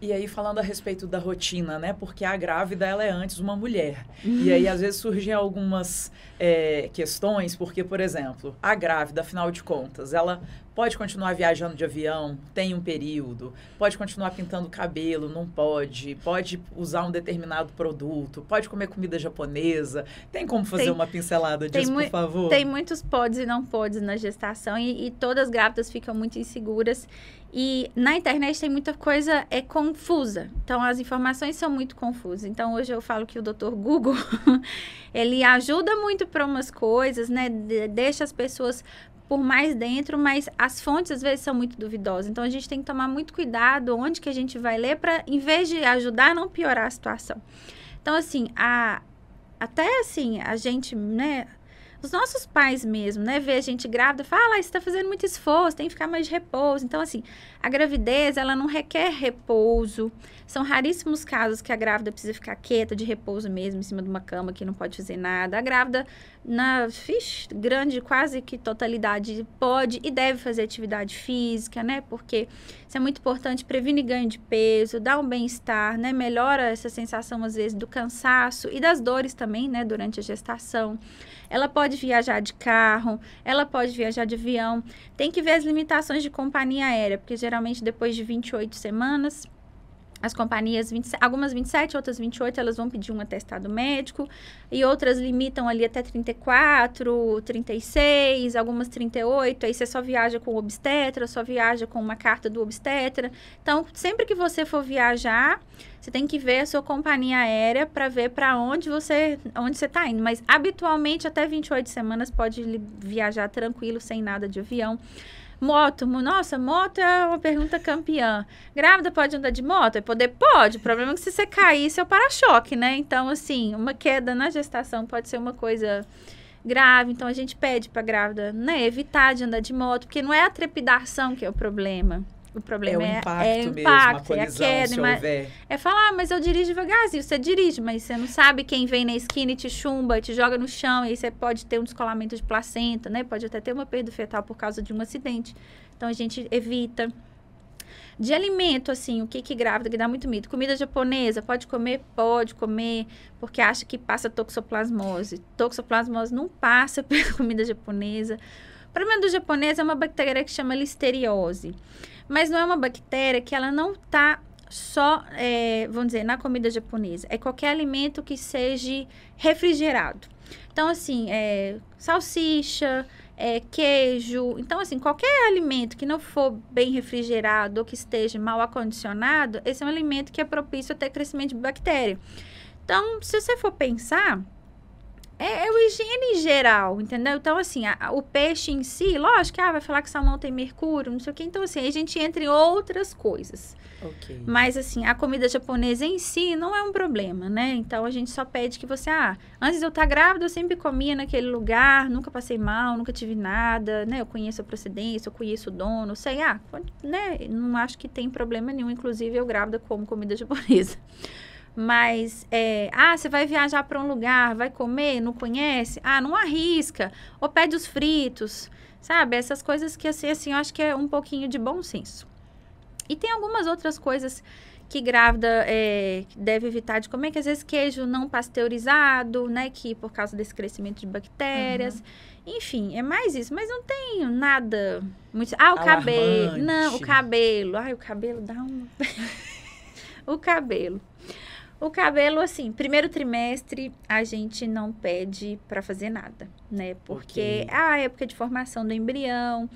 E aí, falando a respeito da rotina, né? Porque a grávida, ela é antes uma mulher. E aí, às vezes, surgem algumas questões, porque, por exemplo, a grávida, afinal de contas, ela pode continuar viajando de avião, tem um período, pode continuar pintando cabelo, não pode, pode usar um determinado produto, pode comer comida japonesa. Tem como fazer uma pincelada disso, por favor? Tem muitos podes e não podes na gestação e todas as grávidas ficam muito inseguras. E na internet tem muita coisa confusa. Então, as informações são muito confusas. Então, hoje eu falo que o Dr. Google, ele ajuda muito para umas coisas, né? Deixa as pessoas por mais dentro, mas as fontes às vezes são muito duvidosas. Então, a gente tem que tomar muito cuidado onde que a gente vai ler para, em vez de ajudar, não piorar a situação. Então, assim, até assim, a gente, né... Os nossos pais mesmo, né? Vê a gente grávida, fala, você tá fazendo muito esforço, tem que ficar mais de repouso. Então, assim, a gravidez, ela não requer repouso. São raríssimos casos que a grávida precisa ficar quieta, de repouso mesmo, em cima de uma cama, que não pode fazer nada. A grávida, na grande, quase que totalidade, pode e deve fazer atividade física, né? Porque isso é muito importante, previne ganho de peso, dá um bem-estar, né? Melhora essa sensação, às vezes, do cansaço e das dores também, né? Durante a gestação. Ela pode viajar de carro, ela pode viajar de avião. Tem que ver as limitações de companhia aérea, porque geralmente depois de 28 semanas, as companhias, algumas 27, outras 28, elas vão pedir um atestado médico, e outras limitam ali até 34, 36, algumas 38, aí você só viaja com o obstetra, só viaja com uma carta do obstetra. Então, sempre que você for viajar, você tem que ver a sua companhia aérea para ver para onde você está indo. Mas, habitualmente, até 28 semanas pode viajar tranquilo, sem nada de avião. Moto, nossa, moto é uma pergunta campeã. Grávida pode andar de moto? Pode. O problema é que se você cair, seu para-choque, né? Então, assim, uma queda na gestação pode ser uma coisa grave. Então, a gente pede para grávida, né, evitar de andar de moto, porque não é a trepidação que é o problema. O problema é o impacto mesmo, a colisão, é a queda. Se houver. É falar, mas eu dirijo devagarzinho. Você dirige, mas você não sabe quem vem na esquina e te chumba, te joga no chão, e aí você pode ter um descolamento de placenta, né? Pode até ter uma perda fetal por causa de um acidente. Então, a gente evita. De alimento, assim, o que grávida que dá muito medo? Comida japonesa, pode comer? Pode comer, porque acha que passa toxoplasmose. Toxoplasmose não passa pela comida japonesa. O problema do japonês é uma bactéria que chama listeriose. Mas não é uma bactéria que ela não está só, vamos dizer, na comida japonesa. É qualquer alimento que seja refrigerado. Então, assim, salsicha, queijo. Então, assim, qualquer alimento que não for bem refrigerado ou que esteja mal acondicionado, esse é um alimento que é propício a ter crescimento de bactéria. Então, se você for pensar... É o higiene geral, entendeu? Então, assim, o peixe em si, lógico que vai falar que salmão tem mercúrio, não sei o quê. Então, assim, a gente entra em outras coisas. Okay. Mas, assim, a comida japonesa em si não é um problema, né? Então, a gente só pede que você, antes de eu estar grávida, eu sempre comia naquele lugar, nunca passei mal, nunca tive nada, né? Eu conheço a procedência, eu conheço o dono, sei, né? Não acho que tem problema nenhum, inclusive eu grávida como comida japonesa. Mas, você vai viajar para um lugar, vai comer, não conhece? Não arrisca. Ou pede os fritos, sabe? Essas coisas que, assim, eu acho que é um pouquinho de bom senso. E tem algumas outras coisas que grávida deve evitar de comer, que às vezes queijo não pasteurizado, né? Que por causa desse crescimento de bactérias. Uhum. Enfim, é mais isso. Mas não tem nada muito... o cabelo. Não, o cabelo. O cabelo dá um... O cabelo. O cabelo, assim, primeiro trimestre, a gente não pede para fazer nada, né? Porque é a época de formação do embrião.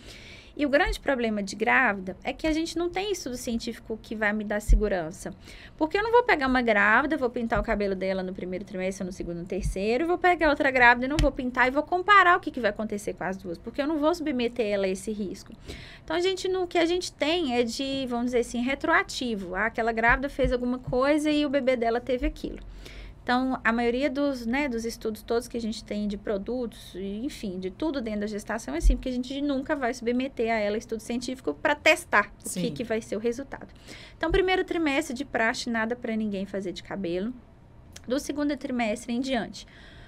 E o grande problema de grávida é que a gente não tem estudo científico que vai me dar segurança. Porque eu não vou pegar uma grávida, vou pintar o cabelo dela no primeiro trimestre, ou no segundo, no terceiro, e vou pegar outra grávida e não vou pintar, e vou comparar o que vai acontecer com as duas, porque eu não vou submeter ela a esse risco. Então, o que a gente tem é de, vamos dizer assim, retroativo. Aquela grávida fez alguma coisa e o bebê dela teve aquilo. Então, a maioria dos estudos todos que a gente tem de produtos, enfim, de tudo dentro da gestação é assim, porque a gente nunca vai submeter a ela estudo científico para testar o que vai ser o resultado. Então, primeiro trimestre de praxe, nada para ninguém fazer de cabelo. Do segundo trimestre em diante,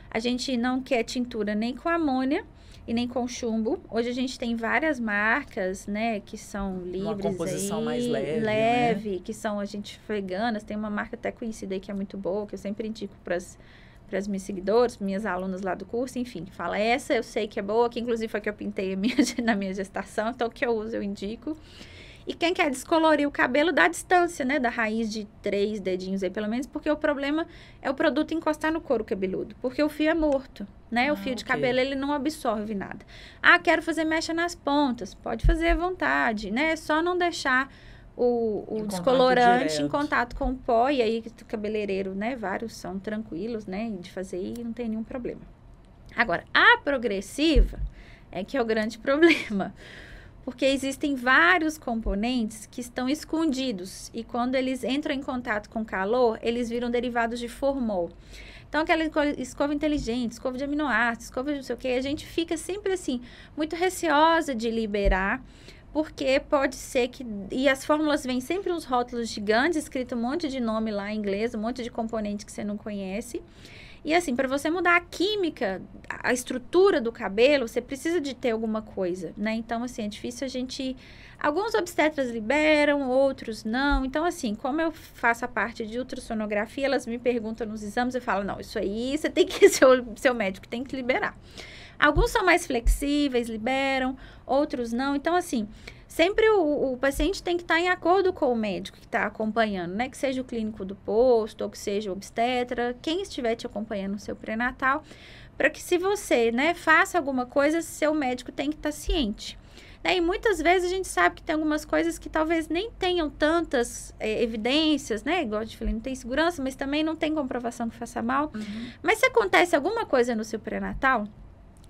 A gente não quer tintura nem com amônia e nem com chumbo. Hoje a gente tem várias marcas, né, que são livres, uma composição aí, mais leve, né? que são a gente veganas. Tem uma marca até conhecida aí que é muito boa, que eu sempre indico para as minhas seguidoras, minhas alunas lá do curso, enfim, fala essa, eu sei que é boa, que inclusive foi que eu pintei na minha gestação, então o que eu uso eu indico. E quem quer descolorir o cabelo dá distância, né, da raiz de 3 dedinhos aí, pelo menos, porque o problema é o produto encostar no couro cabeludo, porque o fio é morto, né, o fio de cabelo, ele não absorve nada. Ah, quero fazer mecha nas pontas, pode fazer à vontade, né, é só não deixar o descolorante em contato com o pó, e aí o cabeleireiro, né, vários são tranquilos, né, de fazer e não tem nenhum problema. Agora, a progressiva é que é o grande problema, porque existem vários componentes que estão escondidos e quando eles entram em contato com calor, eles viram derivados de formol. Então, aquela escova inteligente, escova de aminoácidos, escova de não sei o que, a gente fica sempre assim, muito receosa de liberar, porque pode ser que... E as fórmulas vêm sempre uns rótulos gigantes, escrito um monte de nome lá em inglês, um monte de componente que você não conhece. E assim, para você mudar a química, a estrutura do cabelo, você precisa de ter alguma coisa, né? Então, assim, é difícil a gente... Alguns obstetras liberam, outros não. Então, assim, como eu faço a parte de ultrassonografia, elas me perguntam nos exames, eu falo, não, isso aí você tem que... Seu médico tem que liberar. Alguns são mais flexíveis, liberam, outros não. Então, assim... Sempre o paciente tem que estar em acordo com o médico que está acompanhando, né? Que seja o clínico do posto, ou que seja o obstetra, quem estiver te acompanhando no seu pré-natal, para que se você, né, faça alguma coisa, seu médico tem que estar ciente. Né? E muitas vezes a gente sabe que tem algumas coisas que talvez nem tenham tantas evidências, né? Igual eu falei, não tem segurança, mas também não tem comprovação que faça mal. Uhum. Mas se acontece alguma coisa no seu pré-natal...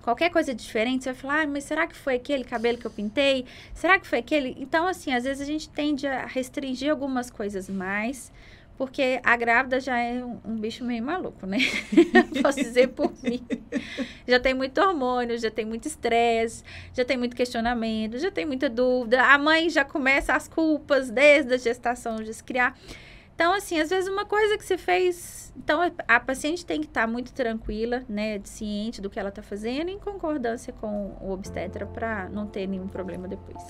Qualquer coisa diferente, você vai falar, mas será que foi aquele cabelo que eu pintei? Será que foi aquele? Então, assim, às vezes a gente tende a restringir algumas coisas mais, porque a grávida já é um bicho meio maluco, né? Posso dizer por mim. Já tem muito hormônio, já tem muito estresse, já tem muito questionamento, já tem muita dúvida. A mãe já começa as culpas desde a gestação de se criar. Então, assim, às vezes uma coisa que você fez... Então, a paciente tem que estar muito tranquila, né? Ciente do que ela está fazendo, em concordância com o obstetra para não ter nenhum problema depois.